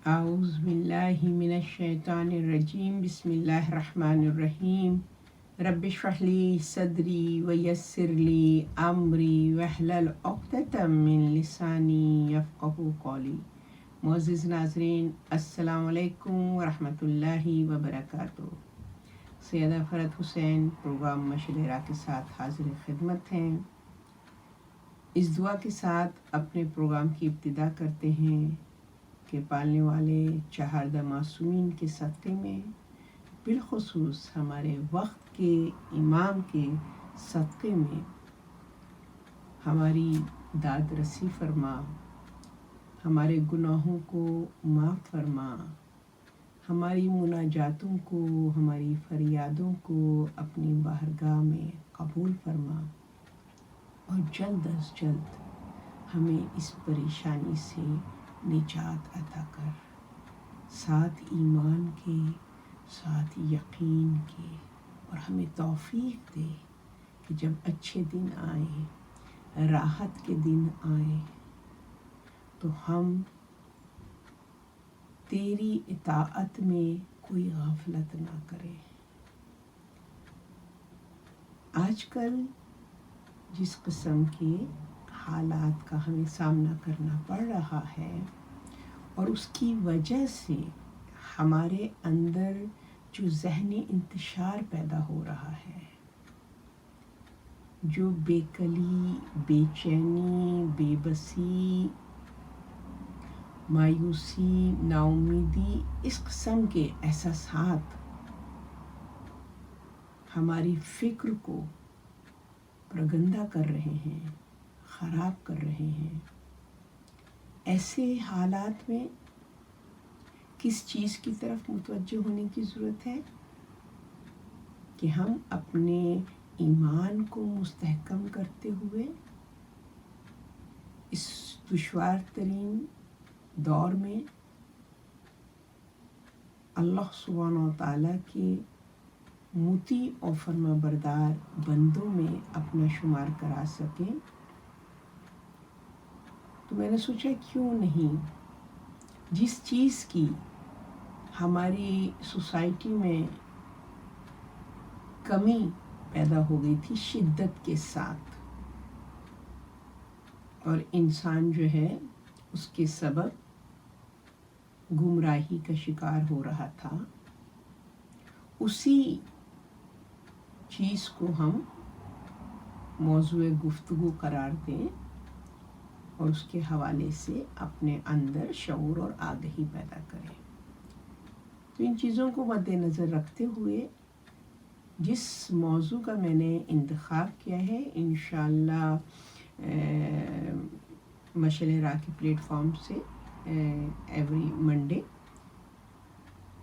اعوذ باللہ من الشیطان الرجیم بسم اللہ الرحمن الرحیم رب اشرح لی صدری ویسر لی امری واحلل عقدۃ من لسانی یفقہوا قولی۔ معزز ناظرین، السلام علیکم ورحمۃ اللہ وبرکاتہ۔ سیدہ فرحت حسین پروگرام مشعل راہ کے ساتھ حاضر خدمت ہیں۔ اس دعا کے ساتھ اپنے پروگرام کی ابتدا کرتے ہیں کہ پالنے والے چہاردہ معصومین کے صدقے میں، بالخصوص ہمارے وقت کے امام کے صدقے میں، ہماری داد رسی فرما، ہمارے گناہوں کو معاف فرما، ہماری مناجاتوں کو، ہماری فریادوں کو اپنی بارگاہ میں قبول فرما، اور جلد از جلد ہمیں اس پریشانی سے نجات عطا کر، ساتھ ایمان کے، ساتھ یقین کے، اور ہمیں توفیق دے کہ جب اچھے دن آئیں، راحت کے دن آئیں، تو ہم تیری اطاعت میں کوئی غفلت نہ کریں۔ آج کل جس قسم کے حالات کا ہمیں سامنا کرنا پڑ رہا ہے، اور اس کی وجہ سے ہمارے اندر جو ذہنی انتشار پیدا ہو رہا ہے، جو بے کلی، بے چینی، بے بسی، مایوسی، نا امیدی، اس قسم کے احساسات ہماری فکر کو پرگندہ کر رہے ہیں، خراب کر رہے ہیں۔ ایسے حالات میں کس چیز کی طرف متوجہ ہونے کی ضرورت ہے کہ ہم اپنے ایمان کو مستحکم کرتے ہوئے اس دشوار ترین دور میں اللہ سبحانہ و تعالیٰ کے مطیع اور فرما بردار بندوں میں اپنا شمار کرا سکیں۔ تو میں نے سوچا کیوں نہیں، جس چیز کی ہماری سوسائٹی میں کمی پیدا ہو گئی تھی شدت کے ساتھ، اور انسان جو ہے اس کے سبب گمراہی کا شکار ہو رہا تھا، اسی چیز کو ہم موضوع گفتگو قرار دیں اور اس کے حوالے سے اپنے اندر شعور اور آگہی پیدا کریں۔ تو ان چیزوں کو مد نظر رکھتے ہوئے جس موضوع کا میں نے انتخاب کیا ہے، انشاءاللہ مشعل راہ کے پلیٹ فارم سے ایوری منڈے،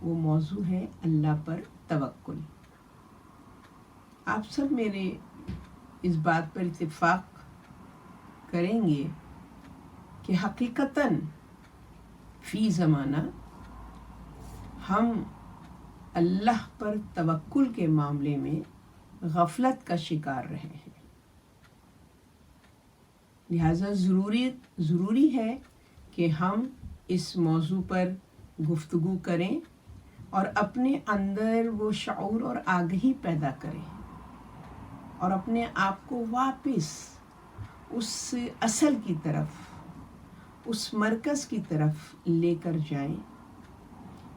وہ موضوع ہے اللہ پر توکل۔ آپ سب میرے اس بات پر اتفاق کریں گے کہ حقیقتاً فی زمانہ ہم اللہ پر توکل کے معاملے میں غفلت کا شکار رہے ہیں۔ لہٰذا ضروری ہے کہ ہم اس موضوع پر گفتگو کریں اور اپنے اندر وہ شعور اور آگہی پیدا کریں، اور اپنے آپ کو واپس اس اصل کی طرف، اس مرکز کی طرف لے کر جائیں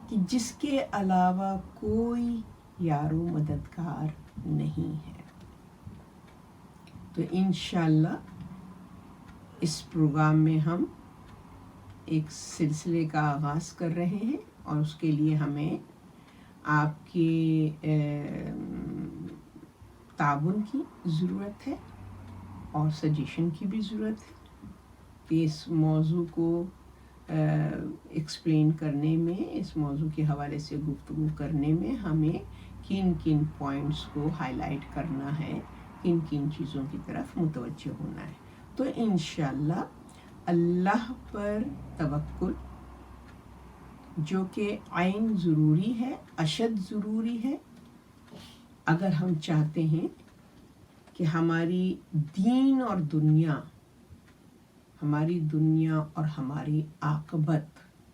کہ جس کے علاوہ کوئی یار و مددگار نہیں ہے۔ تو انشاءاللہ اس پروگرام میں ہم ایک سلسلے کا آغاز کر رہے ہیں، اور اس کے لیے ہمیں آپ کے تعاون کی ضرورت ہے اور سجیشن کی بھی ضرورت ہے کہ اس موضوع کو ایکسپلین کرنے میں، اس موضوع کے حوالے سے گفتگو کرنے میں ہمیں کن کن پوائنٹس کو ہائی لائٹ کرنا ہے، کن کن چیزوں کی طرف متوجہ ہونا ہے۔ تو انشاءاللہ اللہ پر توکل، جو کہ عین ضروری ہے، اشد ضروری ہے، اگر ہم چاہتے ہیں کہ ہماری دین اور دنیا اور ہماری عاقبت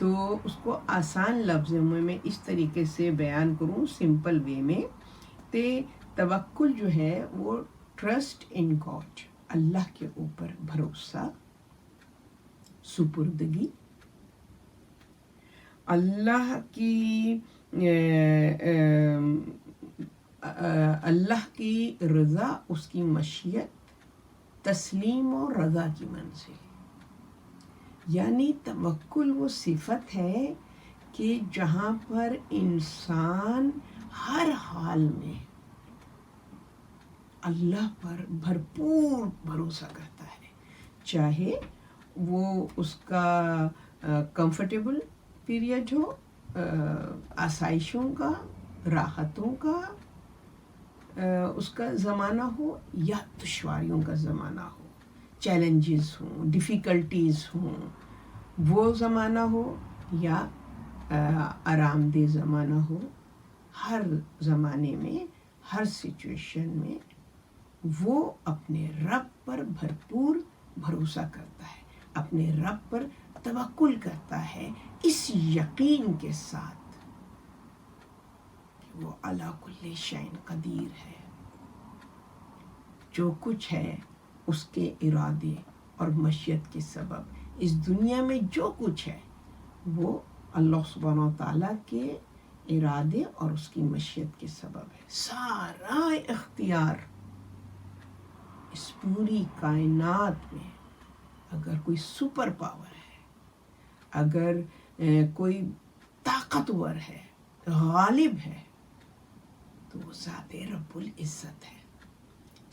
تو اس کو آسان لفظوں میں میں اس طریقے سے بیان کروں سمپل وے میں، تے توکل جو ہے وہ ٹرسٹ ان گاڈ، اللہ کے اوپر بھروسہ، سپردگی، اللہ کی اللہ کی رضا، اس کی مشیت، تسلیم و رضا کی منزل. یعنی توکل وہ صفت ہے کہ جہاں پر انسان ہر حال میں اللہ پر بھرپور بھروسہ کرتا ہے، چاہے وہ اس کا کمفرٹیبل پیریڈ ہو، آسائشوں کا، راحتوں کا اس کا زمانہ ہو، یا دشواریوں کا زمانہ ہو، چیلنجز ہوں، ڈیفیکلٹیز ہوں، وہ زمانہ ہو یا آرام دہ زمانہ ہو. ہر زمانے میں، ہر سچویشن میں وہ اپنے رب پر بھرپور بھروسہ کرتا ہے، اپنے رب پر توکل کرتا ہے، اس یقین کے ساتھ کہ وہ علی کل شیء قدیر ہے. جو کچھ ہے اس کے ارادے اور مشیت کے سبب، اس دنیا میں جو کچھ ہے وہ اللہ سبحانہ و تعالیٰ کے ارادے اور اس کی مشیت کے سبب ہے. سارا اختیار اس پوری کائنات میں اگر کوئی سپر پاور ہے، اگر کوئی طاقتور ہے، غالب ہے، تو وہ ذات رب العزت ہے.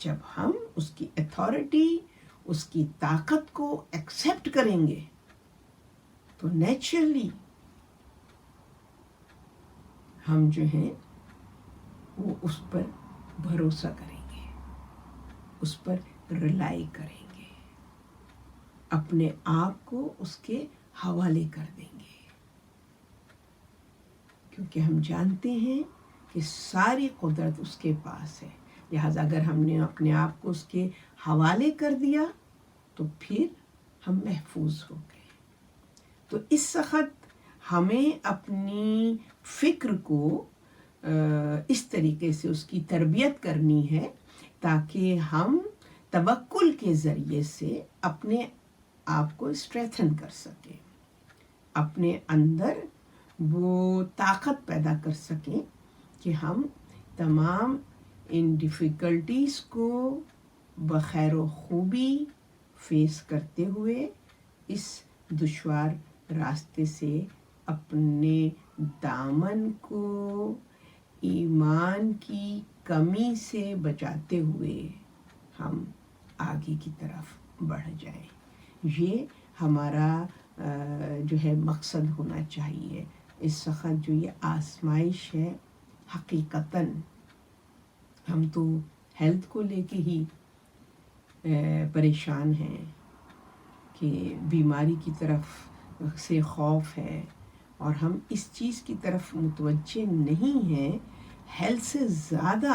جب ہم اس کی اتھارٹی، اس کی طاقت کو ایکسیپٹ کریں گے تو نیچرلی ہم جو ہیں وہ اس پر بھروسہ کریں گے، اس پر ریلائی کریں گے، اپنے آپ کو اس کے حوالے کر دیں گے، کیونکہ ہم جانتے ہیں کہ ساری قدرت اس کے پاس ہے. لہٰذا اگر ہم نے اپنے آپ کو اس کے حوالے کر دیا تو پھر ہم محفوظ ہو گئے. تو اس وقت ہمیں اپنی فکر کو اس طریقے سے اس کی تربیت کرنی ہے تاکہ ہم توکل کے ذریعے سے اپنے آپ کو اسٹریتھن کر سکیں، اپنے اندر وہ طاقت پیدا کر سکیں کہ ہم تمام ان ڈیفیکلٹیز کو بخیر و خوبی فیس کرتے ہوئے اس دشوار راستے سے اپنے دامن کو ایمان کی کمی سے بچاتے ہوئے ہم آگے کی طرف بڑھ جائیں. یہ ہمارا جو ہے مقصد ہونا چاہیے. اس وقت جو یہ آزمائش ہے، حقیقتاً ہم تو ہیلتھ کو لے کے ہی پریشان ہیں کہ بیماری کی طرف سے خوف ہے، اور ہم اس چیز کی طرف متوجہ نہیں ہیں. ہیلتھ سے زیادہ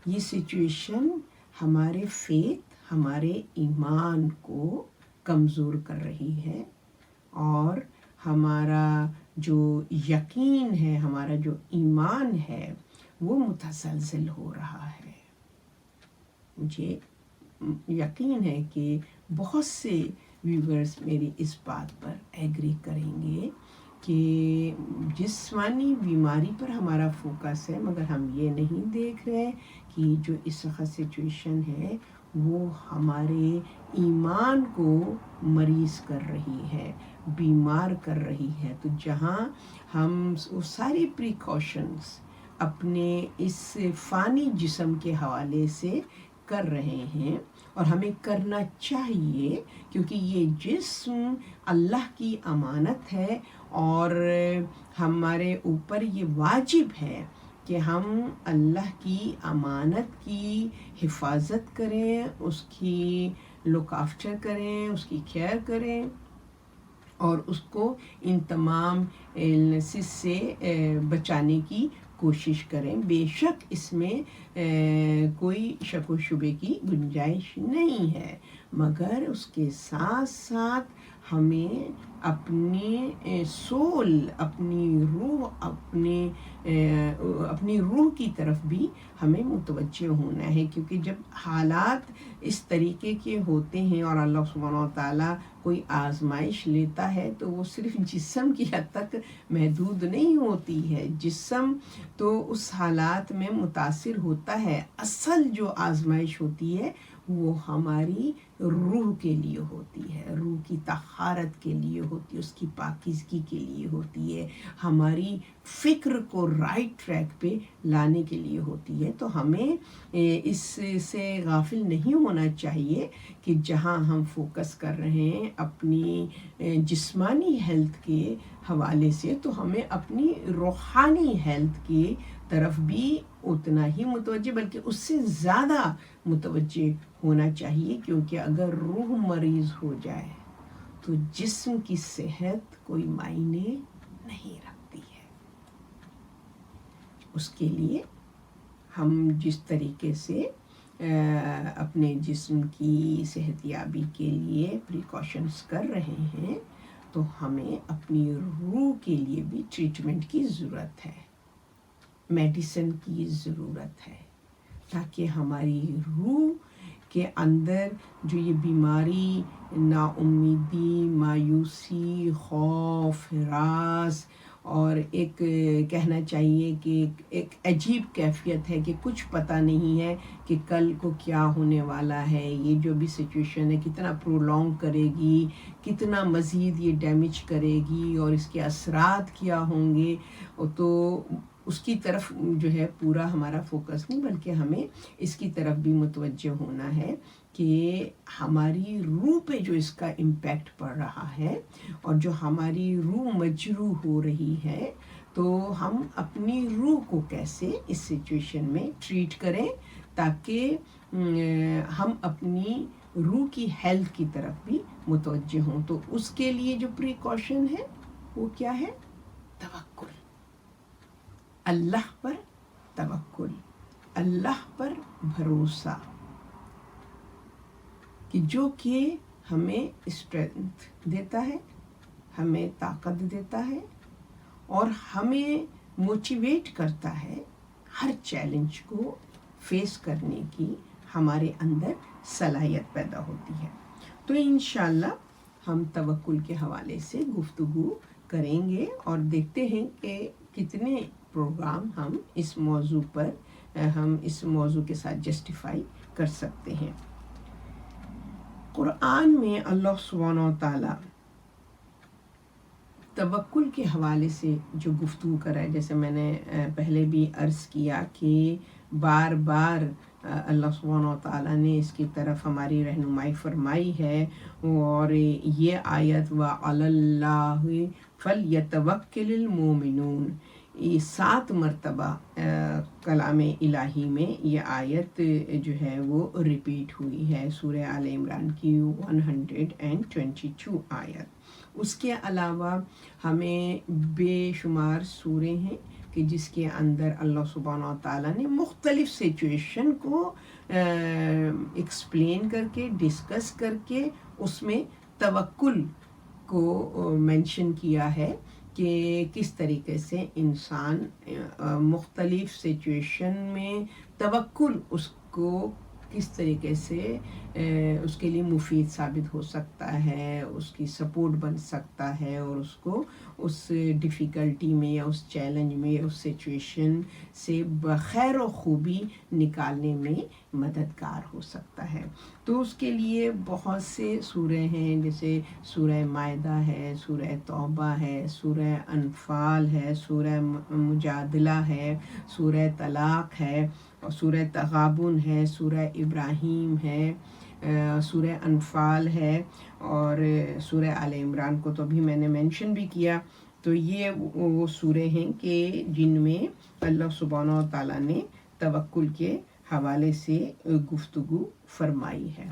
یہ سچویشن ہمارے فیتھ، ہمارے ایمان کو کمزور کر رہی ہے، اور ہمارا جو یقین ہے، ہمارا جو ایمان ہے وہ متزلزل ہو رہا ہے. مجھے یقین ہے کہ بہت سے ویورز میری اس بات پر ایگری کریں گے کہ جسمانی بیماری پر ہمارا فوکس ہے، مگر ہم یہ نہیں دیکھ رہے کہ جو اس وقت سچویشن ہے وہ ہمارے ایمان کو مریض کر رہی ہے، بیمار کر رہی ہے. تو جہاں ہم وہ ساری پریکاشنز اپنے اس فانی جسم کے حوالے سے کر رہے ہیں، اور ہمیں کرنا چاہیے، کیونکہ یہ جسم اللہ کی امانت ہے، اور ہمارے اوپر یہ واجب ہے کہ ہم اللہ کی امانت کی حفاظت کریں، اس کی لک آفٹر کریں، اس کی کیئر کریں، اور اس کو ان تمام illnesses سے بچانے کی کوشش کریں. بے شک اس میں کوئی شک و شبے کی گنجائش نہیں ہے، مگر اس کے ساتھ ساتھ ہمیں اپنی سول، اپنی روح، اپنی روح کی طرف بھی ہمیں متوجہ ہونا ہے، کیونکہ جب حالات اس طریقے کے ہوتے ہیں اور اللہ سبحانہ و تعالیٰ کوئی آزمائش لیتا ہے تو وہ صرف جسم کی حد تک محدود نہیں ہوتی ہے. جسم تو اس حالات میں متاثر ہوتا ہے، اصل جو آزمائش ہوتی ہے وہ ہماری روح کے لیے ہوتی ہے، روح کی طہارت کے لیے ہوتی ہے، اس کی پاکیزگی کے لیے ہوتی ہے، ہماری فکر کو رائٹ ٹریک پہ لانے کے لیے ہوتی ہے. تو ہمیں اس سے غافل نہیں ہونا چاہیے کہ جہاں ہم فوکس کر رہے ہیں اپنی جسمانی ہیلتھ کے حوالے سے، تو ہمیں اپنی روحانی ہیلتھ کی طرف بھی اتنا ہی متوجہ، بلکہ اس سے زیادہ متوجہ ہونا چاہیے، کیونکہ اگر روح مریض ہو جائے تو جسم کی صحت کوئی معنی نہیں رکھتی ہے. اس کے لیے ہم جس طریقے سے اپنے جسم کی صحت یابی کے لیے پریکاشنز کر رہے ہیں، تو ہمیں اپنی روح کے لیے بھی ٹریٹمنٹ کی ضرورت ہے، میڈیسن کی ضرورت ہے، تاکہ ہماری روح کے اندر جو یہ بیماری، نا امیدی، مایوسی، خوف، ہراس اور ایک کہنا چاہیے کہ ایک عجیب کیفیت ہے کہ کچھ پتہ نہیں ہے کہ کل کو کیا ہونے والا ہے، یہ جو بھی سچویشن ہے کتنا پرولونگ کرے گی، کتنا مزید یہ ڈیمیج کرے گی اور اس کے اثرات کیا ہوں گے، تو اس کی طرف جو ہے پورا ہمارا فوکس نہیں، بلکہ ہمیں اس کی طرف بھی متوجہ ہونا ہے کہ ہماری روح پہ جو اس کا امپیکٹ پڑ رہا ہے اور جو ہماری روح مجروح ہو رہی ہے، تو ہم اپنی روح کو کیسے اس سچویشن میں ٹریٹ کریں تاکہ ہم اپنی روح کی ہیلتھ کی طرف بھی متوجہ ہوں. تو اس کے لیے جو پریکاشن ہے وہ کیا ہے؟ توکل، اللہ پر توکل، اللہ پر بھروسہ، کہ جو کہ ہمیں اسٹرینتھ دیتا ہے، ہمیں طاقت دیتا ہے اور ہمیں موٹیویٹ کرتا ہے، ہر چیلنج کو فیس کرنے کی ہمارے اندر صلاحیت پیدا ہوتی ہے. تو انشاءاللہ ہم توکل کے حوالے سے گفتگو کریں گے اور دیکھتے ہیں کہ کتنے پروگرام ہم اس موضوع کے ساتھ جسٹیفائی کر سکتے ہیں. قرآن میں اللہ سبحانہ و تعالیٰ توکل کے حوالے سے جو گفتگو کرا ہے، جیسے میں نے پہلے بھی عرض کیا کہ بار بار اللہ سبحانہ و تعالیٰ نے اس کی طرف ہماری رہنمائی فرمائی ہے، اور یہ آیت وَعَلَى اللَّهِ فَلْيَتَوَكَّلِ الْمُؤْمِنُونَ، یہ 7 مرتبہ کلام الہی میں یہ آیت جو ہے وہ ریپیٹ ہوئی ہے، سورہ آل عمران کی 122 آیت. اس کے علاوہ ہمیں بے شمار سورے ہیں کہ جس کے اندر اللہ سبحانہ و تعالیٰ نے مختلف سچویشن کو ایکسپلین کر کے، ڈسکس کر کے اس میں توکل کو مینشن کیا ہے کہ کس طریقے سے انسان مختلف سچویشن میں توکل اس کو کس طریقے سے اس کے لیے مفید ثابت ہو سکتا ہے، اس کی سپورٹ بن سکتا ہے اور اس کو اس ڈیفیکلٹی میں یا اس چیلنج میں یا اس سچویشن سے بخیر و خوبی نکالنے میں مددگار ہو سکتا ہے. تو اس کے لیے بہت سے سورے ہیں، جیسے سورہ مائدہ ہے، سورہ توبہ ہے، سورہ انفال ہے، سورہ مجادلہ ہے، سورہ طلاق ہے، اور سورہ تغابن ہے، سورہ ابراہیم ہے، سورہ انفال ہے، اور سورہ آل عمران کو تو بھی میں نے مینشن بھی کیا. تو یہ وہ سورے ہیں کہ جن میں اللہ سبحانہ و تعالیٰ نے توکل کے حوالے سے گفتگو فرمائی ہے.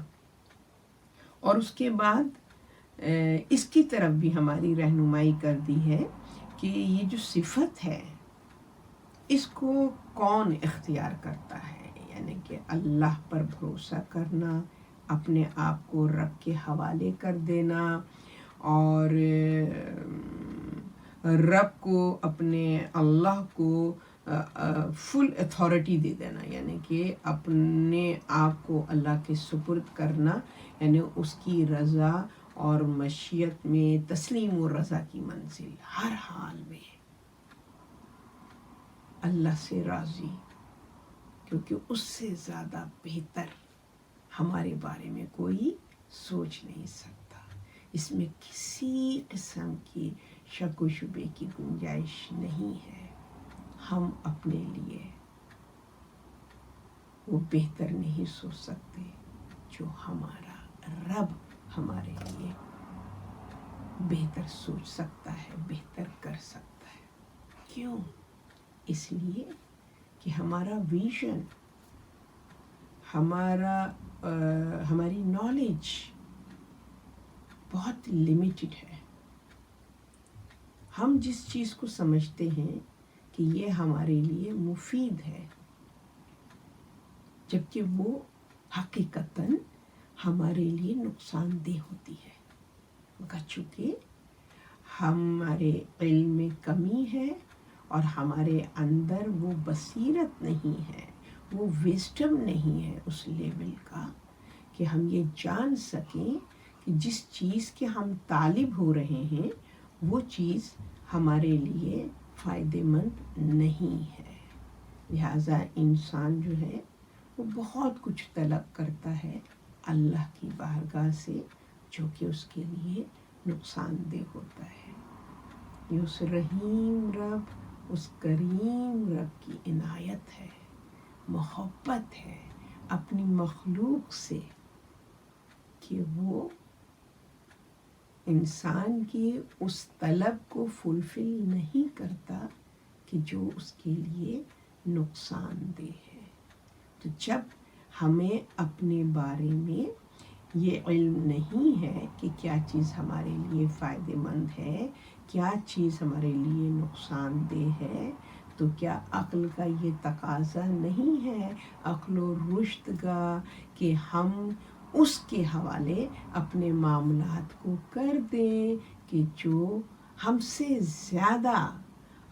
اور اس کے بعد اس کی طرف بھی ہماری رہنمائی کر دی ہے کہ یہ جو صفت ہے اس کو کون اختیار کرتا ہے، یعنی کہ اللہ پر بھروسہ کرنا، اپنے آپ کو رب کے حوالے کر دینا اور رب کو، اپنے اللہ کو فل اتھارٹی دے دینا، یعنی کہ اپنے آپ کو اللہ کے سپرد کرنا، یعنی اس کی رضا اور مشیت میں تسلیم و رضا کی منزل، ہر حال میں اللہ سے راضی، کیونکہ اس سے زیادہ بہتر ہمارے بارے میں کوئی سوچ نہیں سکتا، اس میں کسی قسم کی شک و شبے کی گنجائش نہیں ہے۔ ہم اپنے لیے وہ بہتر نہیں سوچ سکتے جو ہمارا رب ہمارے لیے بہتر سوچ سکتا ہے، بہتر کر سکتا ہے۔ کیوں؟ اس لیے کہ ہمارا ویژن، ہماری نالج بہت لیمیٹڈ ہے۔ ہم جس چیز کو سمجھتے ہیں کہ یہ ہمارے لیے مفید ہے، جبکہ وہ حقیقتاً ہمارے لیے نقصان دہ ہوتی ہے، مگر چونکہ ہمارے علم میں کمی ہے اور ہمارے اندر وہ بصیرت نہیں ہے، وہ وزڈم نہیں ہے اس لیول کا کہ ہم یہ جان سکیں کہ جس چیز کے ہم طالب ہو رہے ہیں وہ چیز ہمارے لیے فائدہ مند نہیں ہے، لہٰذا انسان جو ہے وہ بہت کچھ طلب کرتا ہے اللہ کی بارگاہ سے، جو کہ اس کے لیے نقصان دہ ہوتا ہے۔ یہ اس رحیم رب، اس کریم رب کی عنایت ہے، محبت ہے اپنی مخلوق سے، کہ وہ انسان کی اس طلب کو فلفل نہیں کرتا کہ جو اس کے لیے نقصان دہ ہے۔ تو جب ہمیں اپنے بارے میں یہ علم نہیں ہے کہ کیا چیز ہمارے لیے فائدہ مند ہے، کیا چیز ہمارے لیے نقصان دہ ہے، تو کیا عقل کا یہ تقاضا نہیں ہے، عقل و رشد کا، کہ ہم اس کے حوالے اپنے معاملات کو کر دیں کہ جو ہم سے زیادہ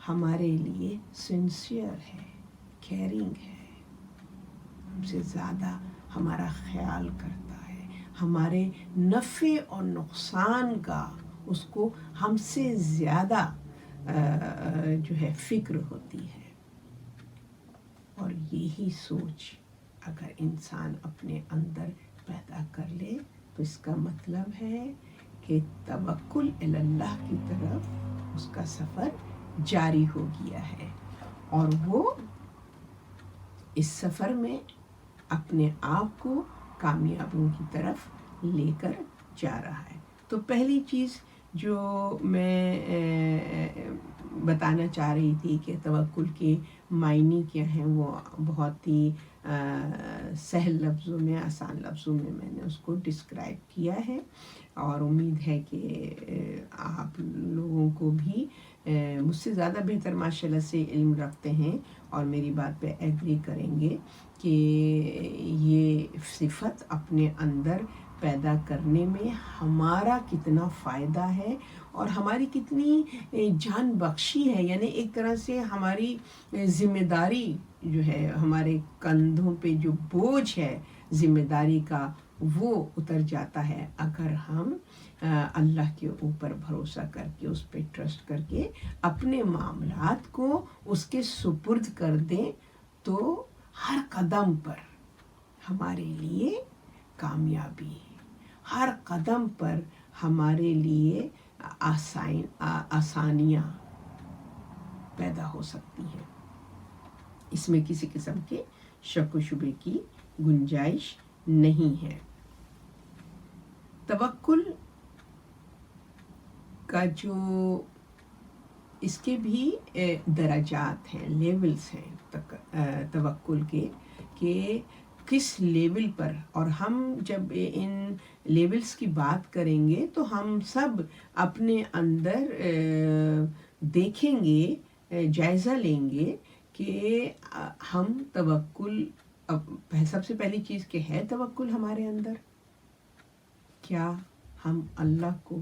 ہمارے لیے سنسیئر ہے، کیئرنگ ہے، ہم سے زیادہ ہمارا خیال کرتا ہے، ہمارے نفع اور نقصان کا اس کو ہم سے زیادہ جو ہے فکر ہوتی ہے۔ اور یہی سوچ اگر انسان اپنے اندر پیدا کر لے تو اس کا مطلب ہے کہ توکل الی اللہ کی طرف اس کا سفر جاری ہو گیا ہے، اور وہ اس سفر میں اپنے آپ کو کامیابیوں کی طرف لے کر جا رہا ہے۔ تو پہلی چیز جو میں بتانا چاہ رہی تھی کہ توکل کے معنی کیا ہیں، وہ بہت ہی سہل لفظوں میں، آسان لفظوں میں نے اس کو ڈسکرائب کیا ہے، اور امید ہے کہ آپ لوگوں کو بھی مجھ سے زیادہ بہتر ماشاءاللہ سے علم رکھتے ہیں اور میری بات پہ ایگری کریں گے کہ یہ صفت اپنے اندر پیدا کرنے میں ہمارا کتنا فائدہ ہے اور ہماری کتنی جان بخشی ہے، یعنی ایک طرح سے ہماری ذمہ داری جو ہے، ہمارے کندھوں پہ جو بوجھ ہے ذمہ داری کا، وہ اتر جاتا ہے اگر ہم اللہ کے اوپر بھروسہ کر کے، اس پہ ٹرسٹ کر کے اپنے معاملات کو اس کے سپرد کر دیں، تو ہر قدم پر ہمارے لیے کامیابی، ہر قدم پر ہمارے لیے آسانیاں پیدا ہو سکتی ہیں، اس میں کسی قسم کے شک و شبے کی گنجائش نہیں ہے۔ توکل کا جو اس کے بھی درجات ہیں، لیولز ہیں توکل کے، کہ کس لیول پر، اور ہم جب ان لیولز کی بات کریں گے تو ہم سب اپنے اندر دیکھیں گے، جائزہ لیں گے کہ ہم توکل، سب سے پہلی چیز کہ ہے توکل ہمارے اندر، کیا ہم اللہ کو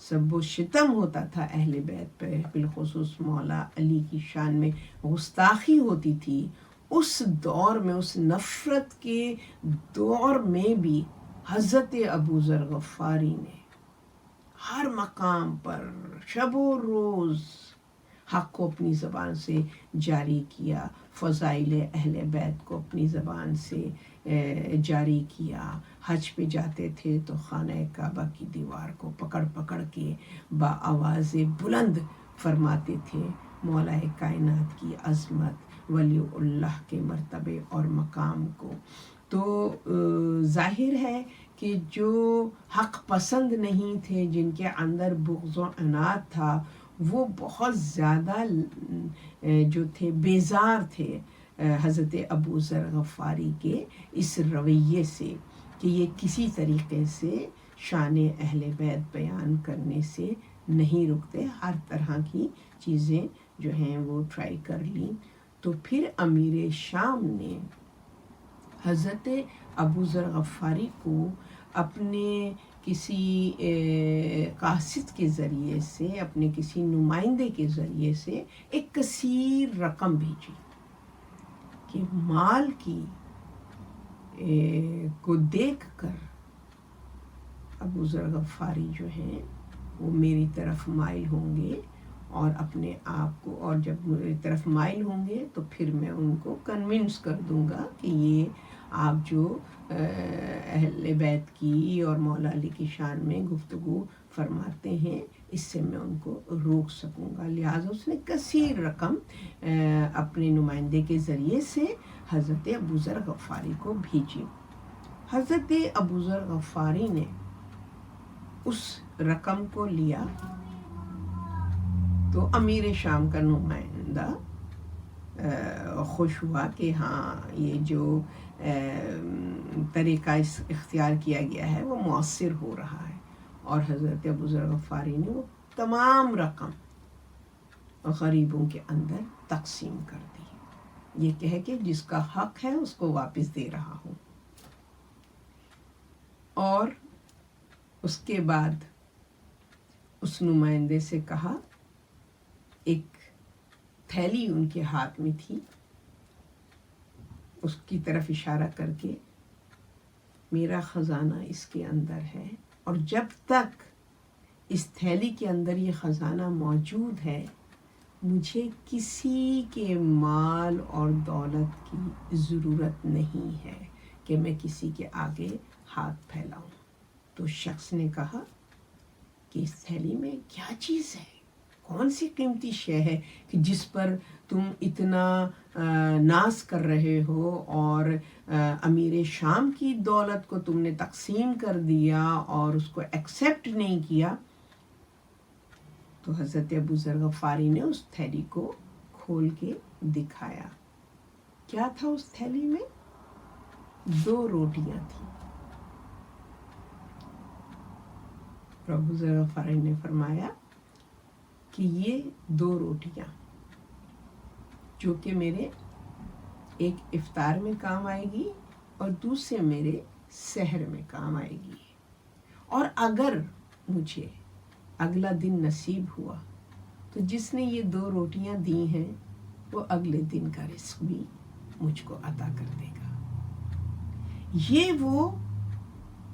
سب و شتم ہوتا تھا اہل بیت پہ، بالخصوص مولا علی کی شان میں گستاخی ہوتی تھی، اس دور میں، اس نفرت کے دور میں بھی حضرت ابو ذر غفاری نے ہر مقام پر شب و روز حق کو اپنی زبان سے جاری کیا، فضائل اہل بیت کو اپنی زبان سے جاری کیا۔ حج پہ جاتے تھے تو خانہ کعبہ کی دیوار کو پکڑ پکڑ کے بآواز بلند فرماتے تھے مولا کائنات کی عظمت، ولی اللہ کے مرتبے اور مقام کو۔ تو ظاہر ہے کہ جو حق پسند نہیں تھے، جن کے اندر بغض و عناد تھا، وہ بہت زیادہ جو تھے بیزار تھے حضرت ابو ذر غفاری کے اس رویے سے کہ یہ کسی طریقے سے شان اہل بیت بیان کرنے سے نہیں رکتے، ہر طرح کی چیزیں جو ہیں وہ ٹرائی کر لیں۔ تو پھر امیر شام نے حضرت ابو ذر غفاری کو اپنے کسی قاصد کے ذریعے سے، اپنے کسی نمائندے کے ذریعے سے ایک کثیر رقم بھیجی کہ مال کی کو دیکھ کر ابو ذر غفاری جو ہیں وہ میری طرف مائل ہوں گے، اور اپنے آپ کو، اور جب میری طرف مائل ہوں گے تو پھر میں ان کو کنونس کر دوں گا کہ یہ آپ جو اہل بیت کی اور مولا علی کی شان میں گفتگو فرماتے ہیں، اس سے میں ان کو روک سکوں گا۔ لہٰذا اس نے کثیر رقم اپنے نمائندے کے ذریعے سے حضرت ابو ذر غفاری کو بھیجی۔ حضرت ابو ذر غفاری نے اس رقم کو لیا تو امیر شام کا نمائندہ خوش ہوا کہ ہاں یہ جو طریقہ اختیار کیا گیا ہے وہ مؤثر ہو رہا ہے، اور حضرت ابو ذر غفاری نے وہ تمام رقم غریبوں کے اندر تقسیم کر دی، یہ کہہ کہ جس کا حق ہے اس کو واپس دے رہا ہوں۔ اور اس کے بعد اس نمائندے سے کہا، ایک تھیلی ان کے ہاتھ میں تھی، اس کی طرف اشارہ کر کے، میرا خزانہ اس کے اندر ہے، اور جب تک اس تھیلی کے اندر یہ خزانہ موجود ہے، مجھے کسی کے مال اور دولت کی ضرورت نہیں ہے کہ میں کسی کے آگے ہاتھ پھیلاؤں۔ تو شخص نے کہا کہ اس تھیلی میں کیا چیز ہے، کون سی قیمتی شے ہے کہ جس پر تم اتنا ناز کر رہے ہو، اور امیر شام کی دولت کو تم نے تقسیم کر دیا اور اس کو ایکسیپٹ نہیں کیا۔ تو حضرت ابو ذر غفاری نے اس تھیلی کو کھول کے دکھایا۔ کیا تھا اس تھیلی میں؟ 2 روٹیاں تھیں۔ ابو ذر غفاری نے فرمایا کہ یہ 2 روٹیاں جو کہ میرے ایک افطار میں کام آئے گی اور دوسرے میرے سحر میں کام آئے گی، اور اگر مجھے اگلا دن نصیب ہوا تو جس نے یہ 2 روٹیاں دی ہیں وہ اگلے دن کا رزق بھی مجھ کو عطا کر دے گا۔ یہ وہ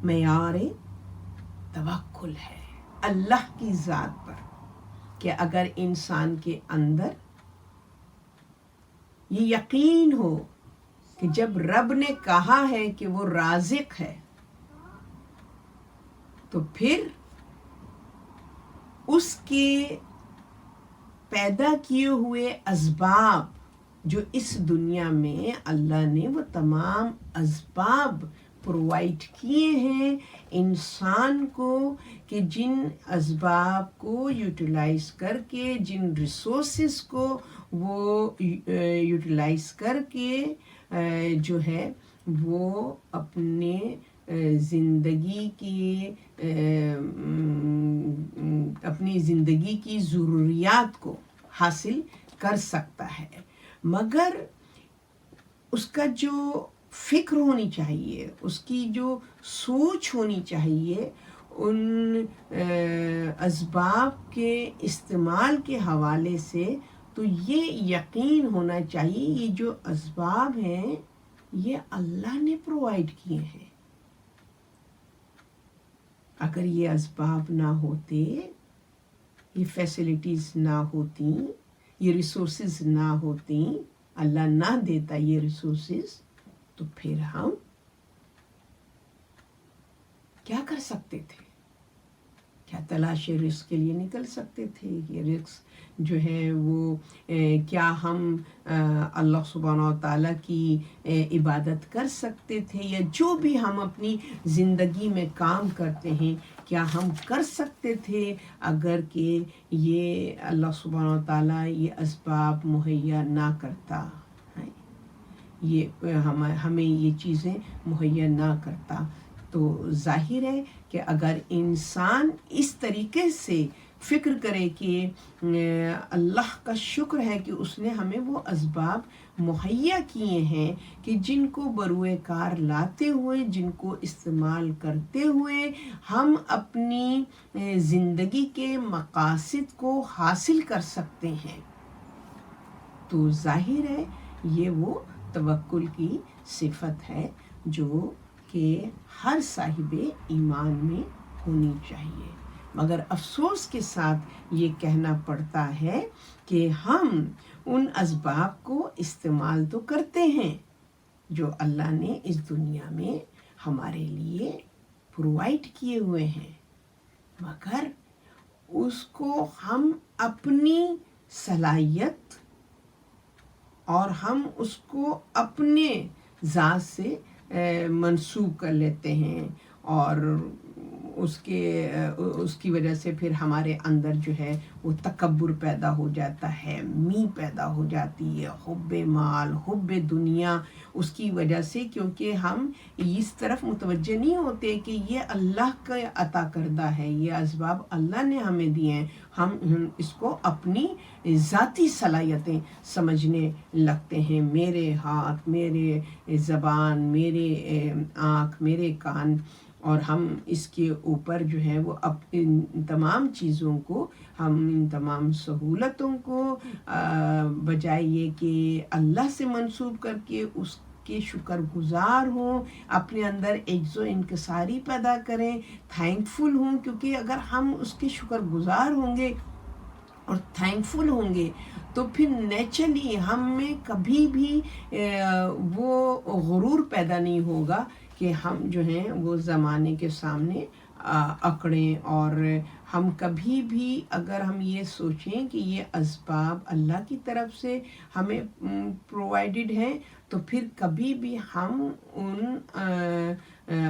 معیار توکل ہے اللہ کی ذات پر، کہ اگر انسان کے اندر یہ یقین ہو کہ جب رب نے کہا ہے کہ وہ رازق ہے، تو پھر اس کے پیدا کیے ہوئے اسباب جو اس دنیا میں اللہ نے وہ تمام اسباب پرووائڈ کیے ہیں انسان کو، کہ جن اسباب کو یوٹیلائز کر کے، جن ریسورسز کو وہ یوٹیلائز کر کے جو ہے وہ اپنے اپنی زندگی کی ضروریات کو حاصل کر سکتا ہے، مگر اس کا جو فکر ہونی چاہیے، اس کی جو سوچ ہونی چاہیے، ان اسباب کے استعمال کے حوالے سے تو یہ یقین ہونا چاہیے یہ جو اسباب ہیں یہ اللہ نے پرووائڈ کیے ہیں. اگر یہ اسباب نہ ہوتے، یہ فیسلٹیز نہ ہوتی، یہ ریسورسز نہ ہوتی، اللہ نہ دیتا یہ ریسورسز، تو پھر ہم کیا کر سکتے تھے؟ کیا تلاش رزق کے لیے نکل سکتے تھے؟ یہ رزق جو ہے وہ کیا ہم اللہ سبحانہ و تعالیٰ کی عبادت کر سکتے تھے؟ یا جو بھی ہم اپنی زندگی میں کام کرتے ہیں کیا ہم کر سکتے تھے اگر کہ یہ اللہ سبحانہ و تعالیٰ یہ اسباب مہیا نہ کرتا، یہ ہمیں یہ چیزیں مہیا نہ کرتا؟ تو ظاہر ہے کہ اگر انسان اس طریقے سے فکر کرے کہ اللہ کا شکر ہے کہ اس نے ہمیں وہ اسباب مہیا کیے ہیں کہ جن کو بروئے کار لاتے ہوئے، جن کو استعمال کرتے ہوئے ہم اپنی زندگی کے مقاصد کو حاصل کر سکتے ہیں، تو ظاہر ہے یہ وہ توکل کی صفت ہے جو کہ ہر صاحب ایمان میں ہونی چاہیے. مگر افسوس کے ساتھ یہ کہنا پڑتا ہے کہ ہم ان اسباب کو استعمال تو کرتے ہیں جو اللہ نے اس دنیا میں ہمارے لیے پرووائڈ کیے ہوئے ہیں، مگر اس کو ہم اپنی صلاحیت اور ہم اس کو اپنے ذات سے منسوب کر لیتے ہیں، اور اس کی وجہ سے پھر ہمارے اندر جو ہے وہ تکبر پیدا ہو جاتا ہے، پیدا ہو جاتی ہے، حب مال، حب دنیا، اس کی وجہ سے، کیونکہ ہم اس طرف متوجہ نہیں ہوتے کہ یہ اللہ کا عطا کردہ ہے، یہ اسباب اللہ نے ہمیں دیے ہیں، ہم اس کو اپنی ذاتی صلاحیتیں سمجھنے لگتے ہیں، میرے ہاتھ، میرے زبان، میرے آنکھ، میرے کان، اور ہم اس کے اوپر جو ہے وہ ان تمام چیزوں کو، ہم ان تمام سہولتوں کو بجائے یہ کہ اللہ سے منسوب کر کے اس کے شکر گزار ہوں، اپنے اندر عجز و انکساری پیدا کریں، تھینکفل ہوں، کیونکہ اگر ہم اس کے شکر گزار ہوں گے اور تھینکفل ہوں گے تو پھر نیچرلی ہم میں کبھی بھی وہ غرور پیدا نہیں ہوگا کہ ہم جو ہیں وہ زمانے کے سامنے اکڑیں، اور ہم کبھی بھی اگر ہم یہ سوچیں کہ یہ اسباب اللہ کی طرف سے ہمیں پرووائڈڈ ہیں تو پھر کبھی بھی ہم ان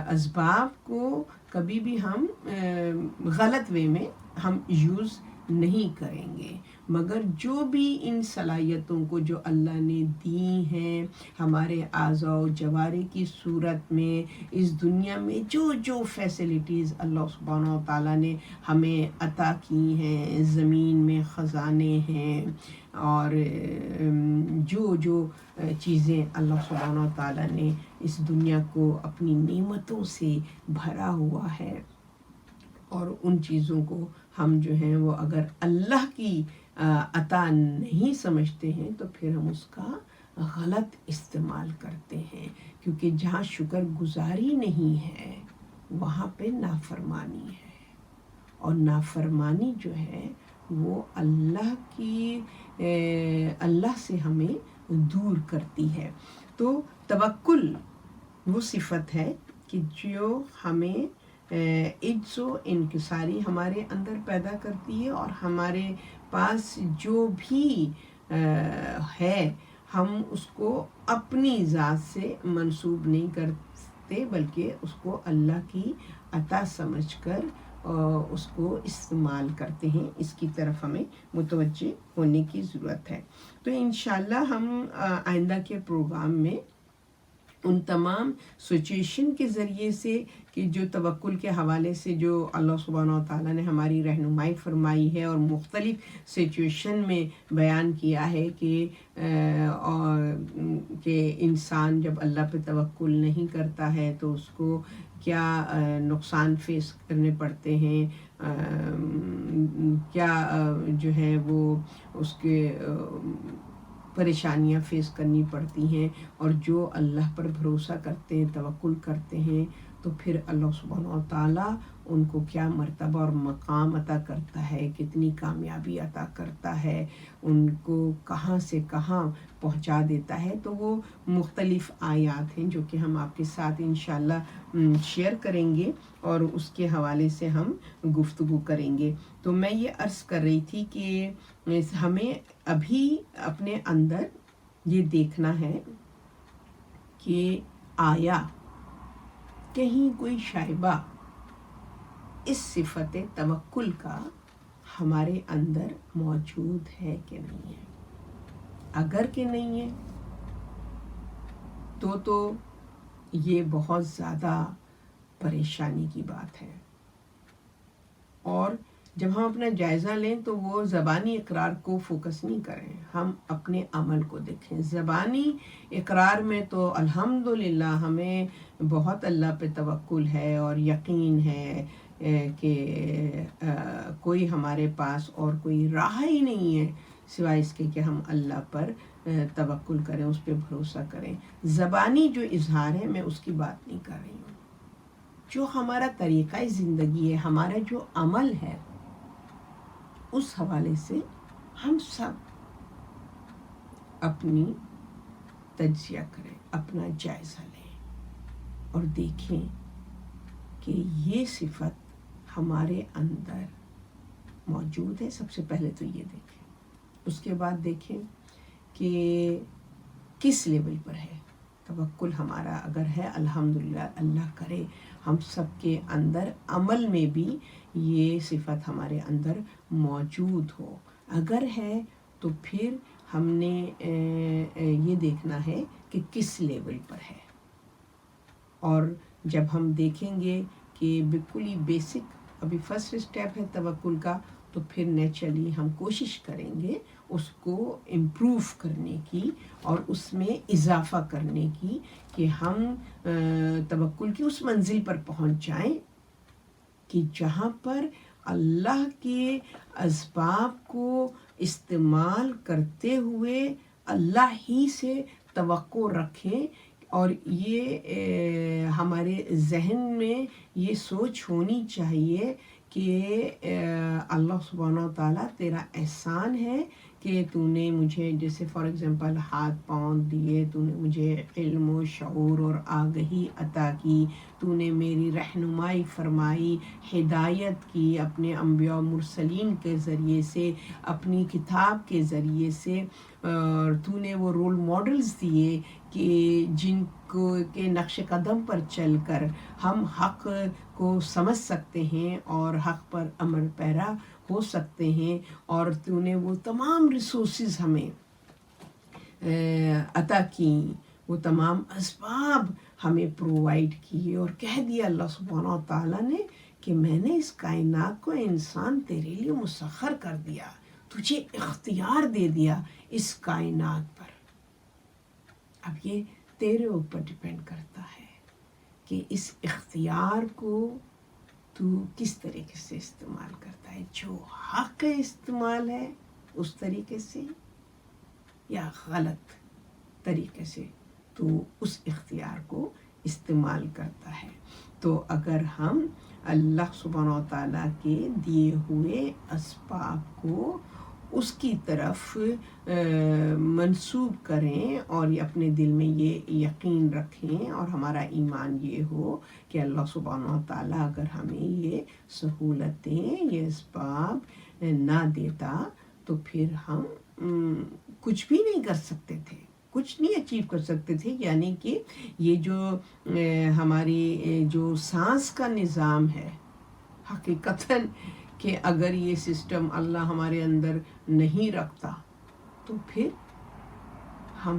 اسباب کو کبھی بھی ہم غلط وے میں ہم یوز نہیں کریں گے. مگر جو بھی ان صلاحیتوں کو جو اللہ نے دی ہیں ہمارے اعضاء و جوارح کی صورت میں، اس دنیا میں جو فیسلٹیز اللہ سبحانہ و تعالیٰ نے ہمیں عطا کی ہیں، زمین میں خزانے ہیں، اور جو چیزیں اللہ سبحانہ و تعالیٰ نے اس دنیا کو اپنی نعمتوں سے بھرا ہوا ہے، اور ان چیزوں کو ہم جو ہیں وہ اگر اللہ کی عطا نہیں سمجھتے ہیں تو پھر ہم اس کا غلط استعمال کرتے ہیں، کیونکہ جہاں شکر گزاری نہیں ہے وہاں پہ نافرمانی ہے، اور نافرمانی جو ہے وہ اللہ سے ہمیں دور کرتی ہے. تو توکل وہ صفت ہے کہ جو ہمیں عجز و انکساری ہمارے اندر پیدا کرتی ہے، اور ہمارے پاس جو بھی ہے ہم اس کو اپنی ذات سے منسوب نہیں کرتے، بلکہ اس کو اللہ کی عطا سمجھ کر اس کو استعمال کرتے ہیں. اس کی طرف ہمیں متوجہ ہونے کی ضرورت ہے. تو انشاءاللہ ہم آئندہ کے پروگرام میں ان تمام سچویشن کے ذریعے سے کہ جو توکل کے حوالے سے جو اللہ سبحانہ و تعالیٰ نے ہماری رہنمائی فرمائی ہے اور مختلف سچویشن میں بیان کیا ہے کہ انسان جب اللہ پہ توکل نہیں کرتا ہے تو اس کو کیا نقصان فیس کرنے پڑتے ہیں، کیا جو ہے وہ اس کے پریشانیاں فیس کرنی پڑتی ہیں، اور جو اللہ پر بھروسہ کرتے ہیں، توکل کرتے ہیں، تو پھر اللہ سبحانہ و تعالیٰ ان کو کیا مرتبہ اور مقام عطا کرتا ہے، کتنی کامیابی عطا کرتا ہے، ان کو کہاں سے کہاں پہنچا دیتا ہے۔ تو وہ مختلف آیات ہیں جو کہ ہم آپ کے ساتھ انشاءاللہ شیئر کریں گے اور اس کے حوالے سے ہم گفتگو کریں گے۔ تو میں یہ عرض کر رہی تھی کہ ہمیں ابھی اپنے اندر یہ دیکھنا ہے کہ آیا کہیں کوئی شائبہ اس صفت توکل کا ہمارے اندر موجود ہے کہ نہیں ہے۔ اگر کہ نہیں ہے تو یہ بہت زیادہ پریشانی کی بات ہے، اور جب ہم اپنا جائزہ لیں تو وہ زبانی اقرار کو فوکس نہیں کریں، ہم اپنے عمل کو دیکھیں۔ زبانی اقرار میں تو الحمدللہ ہمیں بہت اللہ پہ توکل ہے اور یقین ہے کہ کوئی ہمارے پاس اور کوئی راہ ہی نہیں ہے سوائے اس کے کہ ہم اللہ پر توکل کریں، اس پہ بھروسہ کریں۔ زبانی جو اظہار ہے میں اس کی بات نہیں کر رہی ہوں، جو ہمارا طریقہ زندگی ہے، ہمارا جو عمل ہے، اس حوالے سے ہم سب اپنی تجزیہ کریں، اپنا جائزہ لیں اور دیکھیں کہ یہ صفت ہمارے اندر موجود ہے۔ سب سے پہلے تو یہ دیکھیں، اس کے بعد دیکھیں کہ کس لیول پر ہے توکل ہمارا۔ اگر ہے الحمدللہ، اللہ کرے ہم سب کے اندر عمل میں بھی یہ صفت ہمارے اندر موجود ہو۔ اگر ہے تو پھر ہم نے یہ دیکھنا ہے کہ کس لیول پر ہے، اور جب ہم دیکھیں گے کہ بالکل ہی بیسک ابھی فرسٹ اسٹیپ ہے توکل کا، تو پھر نیچرلی ہم کوشش کریں گے اس کو امپروو کرنے کی اور اس میں اضافہ کرنے کی، کہ ہم توکل کی اس منزل پر پہنچ جائیں کہ جہاں پر اللہ کے اسباب کو استعمال کرتے ہوئے اللہ ہی سے توقع رکھیں، اور یہ ہمارے ذہن میں یہ سوچ ہونی چاہیے کہ اللہ سبحانہ و تعالیٰ تیرا احسان ہے کہ تو نے مجھے جیسے فار ایگزامپل ہاتھ پاؤں دیے، تو نے مجھے علم و شعور اور آگہی عطا کی، تو نے میری رہنمائی فرمائی، ہدایت کی اپنے انبیاء و مرسلین کے ذریعے سے، اپنی کتاب کے ذریعے سے، اور تو نے وہ رول ماڈلز دیے کہ جن کو کے نقش قدم پر چل کر ہم حق کو سمجھ سکتے ہیں اور حق پر عمل پیرا ہو سکتے ہیں، اور تو نے وہ تمام ریسورسز ہمیں عطا کیں، وہ تمام اسباب ہمیں پرووائڈ کیے، اور کہہ دیا اللہ سبحانہ و تعالیٰ نے کہ میں نے اس کائنات کو انسان تیرے لیے مسخر کر دیا، تجھے اختیار دے دیا اس کائنات پر۔ اب یہ تیرے اوپر ڈیپینڈ کرتا ہے کہ اس اختیار کو تو کس طریقے سے استعمال کرتا ہے، جو حق استعمال ہے اس طریقے سے، یا غلط طریقے سے تو اس اختیار کو استعمال کرتا ہے۔ تو اگر ہم اللہ سبحانہ و تعالیٰ کے دیے ہوئے اسباب کو اس کی طرف منسوب کریں اور اپنے دل میں یہ یقین رکھیں، اور ہمارا ایمان یہ ہو کہ اللہ سبحانہ و تعالیٰ اگر ہمیں یہ سہولتیں، یہ اسباب نہ دیتا تو پھر ہم کچھ بھی نہیں کر سکتے تھے، کچھ نہیں اچیو کر سکتے تھے۔ یعنی کہ یہ جو ہماری جو سانس کا نظام ہے، حقیقتاً کہ اگر یہ سسٹم اللہ ہمارے اندر نہیں رکھتا تو پھر ہم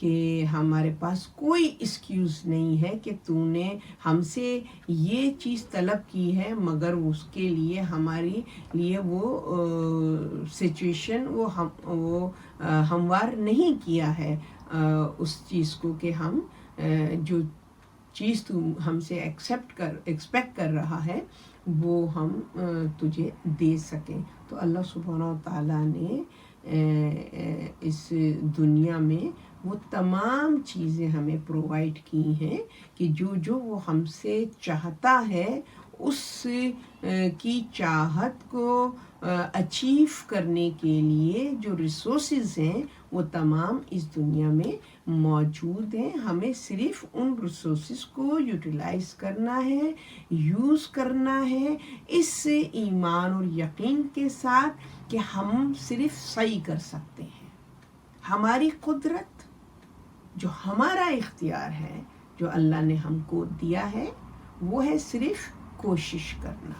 کہ ہمارے پاس کوئی ایکسکیوز نہیں ہے کہ تو نے ہم سے یہ چیز طلب کی ہے مگر اس کے لیے ہماری لیے وہ سچویشن وہ ہموار نہیں کیا ہے اس چیز کو کہ ہم جو چیز تو ہم سے ایکسپیکٹ کر رہا ہے وہ ہم تجھے دے سکیں. تو اللہ سبحانہ و تعالیٰ نے اس دنیا میں وہ تمام چیزیں ہمیں پرووائڈ کی ہیں کہ جو وہ ہم سے چاہتا ہے اس کی چاہت کو اچیو کرنے کے لیے جو ریسورسز ہیں وہ تمام اس دنیا میں موجود ہیں. ہمیں صرف ان ریسورسز کو یوٹیلائز کرنا ہے, یوز کرنا ہے اس ایمان اور یقین کے ساتھ کہ ہم صرف صحیح کر سکتے ہیں. ہماری قدرت, جو ہمارا اختیار ہے, جو اللہ نے ہم کو دیا ہے, وہ ہے صرف کوشش کرنا,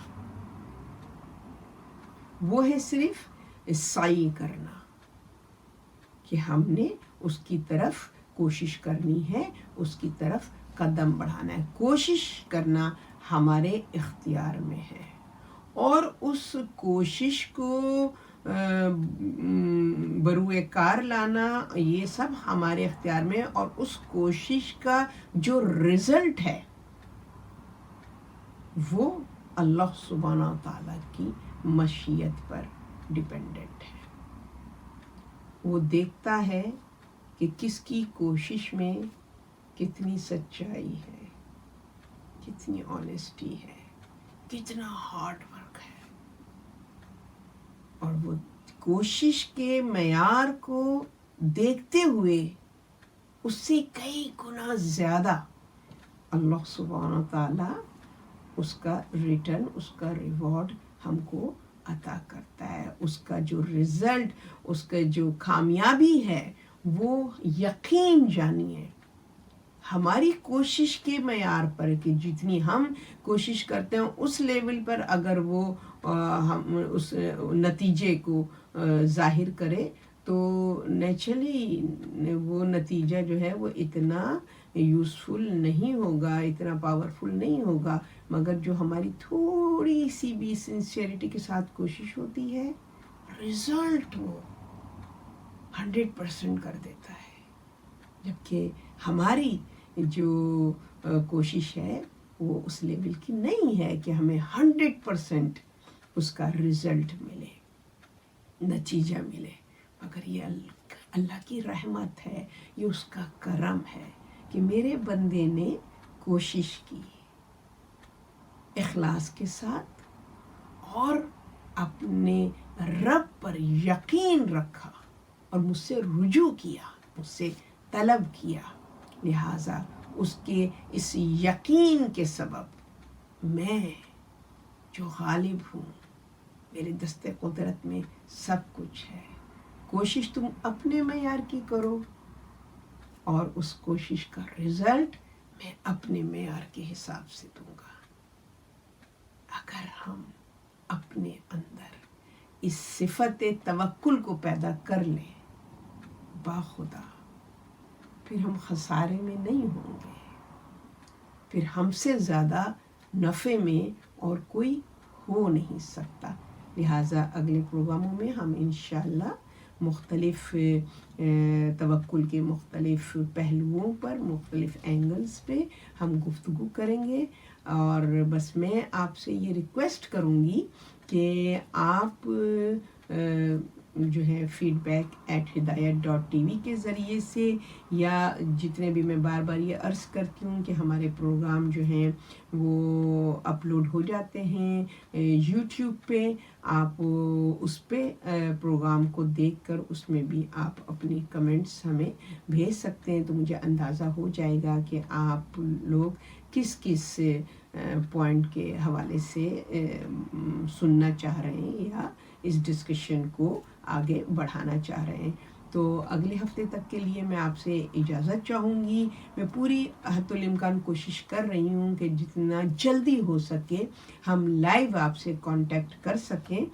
وہ ہے صرف سعی کرنا کہ ہم نے اس کی طرف کوشش کرنی ہے, اس کی طرف قدم بڑھانا ہے. کوشش کرنا ہمارے اختیار میں ہے اور اس کوشش کو بروئے کار لانا یہ سب ہمارے اختیار میں, اور اس کوشش کا جو رزلٹ ہے وہ اللہ سبحانہ و تعالیٰ کی مشیت پر ڈیپینڈنٹ ہے. وہ دیکھتا ہے کہ کس کی کوشش میں کتنی سچائی ہے, کتنی آنیسٹی ہے, کتنا ہارڈ ورک ہے, اور وہ کوشش کے معیار کو دیکھتے ہوئے اس سے کئی گنا زیادہ اللہ سبحانہ و تعالیٰ اس کا ریٹرن, اس کا ریوارڈ ہم کو عطا کرتا ہے. اس کا جو رزلٹ, اس کا جو کامیابی ہے وہ یقین جانیے ہماری کوشش کے معیار پر کہ جتنی ہم کوشش کرتے ہیں اس لیول پر اگر وہ ہم اس نتیجے کو ظاہر کرے تو نیچرلی وہ نتیجہ جو ہے وہ اتنا یوزفل نہیں ہوگا, اتنا پاورفل نہیں ہوگا. مگر جو ہماری تھوڑی سی بھی سنسیئرٹی کے ساتھ کوشش ہوتی ہے, رزلٹ وہ 100% کر دیتا ہے. جبکہ ہماری جو کوشش ہے وہ اس لیول کی نہیں ہے کہ ہمیں 100% اس کا رزلٹ ملے, نتیجہ ملے. مگر یہ اللہ کی رحمت ہے, یہ اس کا کرم ہے کہ میرے بندے نے کوشش کی اخلاص کے ساتھ اور اپنے رب پر یقین رکھا اور مجھ سے رجوع کیا, مجھ سے طلب کیا. لہٰذا اس کے اس یقین کے سبب میں جو غالب ہوں, میرے دست قدرت میں سب کچھ ہے. کوشش تم اپنے معیار کی کرو اور اس کوشش کا رزلٹ میں اپنے معیار کے حساب سے دوں گا. اگر ہم اپنے اندر اس صفت توکل کو پیدا کر لیں باخدا, پھر ہم خسارے میں نہیں ہوں گے, پھر ہم سے زیادہ نفع میں اور کوئی ہو نہیں سکتا. لہٰذا اگلے پروگراموں میں ہم انشاءاللہ مختلف توکل کے مختلف پہلوؤں پر, مختلف اینگلز پہ ہم گفتگو کریں گے. اور بس میں آپ سے یہ ریکویسٹ کروں گی کہ آپ جو ہے فیڈ بیک @hidayat.tv کے ذریعے سے, یا جتنے بھی میں بار بار یہ عرض کرتی ہوں کہ ہمارے پروگرام جو ہیں وہ اپلوڈ ہو جاتے ہیں یوٹیوب پہ, آپ اس پہ پروگرام کو دیکھ کر اس میں بھی آپ اپنی کمنٹس ہمیں بھیج سکتے ہیں. تو مجھے اندازہ ہو جائے گا کہ آپ لوگ کس کس پوائنٹ کے حوالے سے سننا چاہ رہے ہیں یا اس ڈسکشن کو آگے بڑھانا چاہ رہے ہیں. تو اگلے ہفتے تک کے لیے میں آپ سے اجازت چاہوں گی. میں پوری حد الامکان کوشش کر رہی ہوں کہ جتنا جلدی ہو سکے ہم لائیو آپ سے کانٹیکٹ کر سکیں,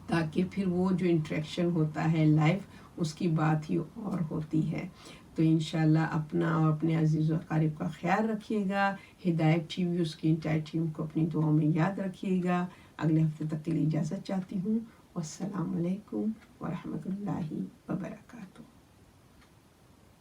تاکہ پھر وہ جو انٹریکشن ہوتا ہے لائیو اس کی بات ہی اور ہوتی ہے. تو انشاءاللہ اپنا اور اپنے عزیز و اقارب کا خیال رکھیے گا. ہدایت ٹی وی اس کی انٹائر ٹیم کو اپنی دعاؤں میں یاد رکھیے گا. اگلے ہفتے تک کے لیے اجازت چاہتی ہوں. والسلام علیکم ورحمۃ اللہ وبرکاتہ.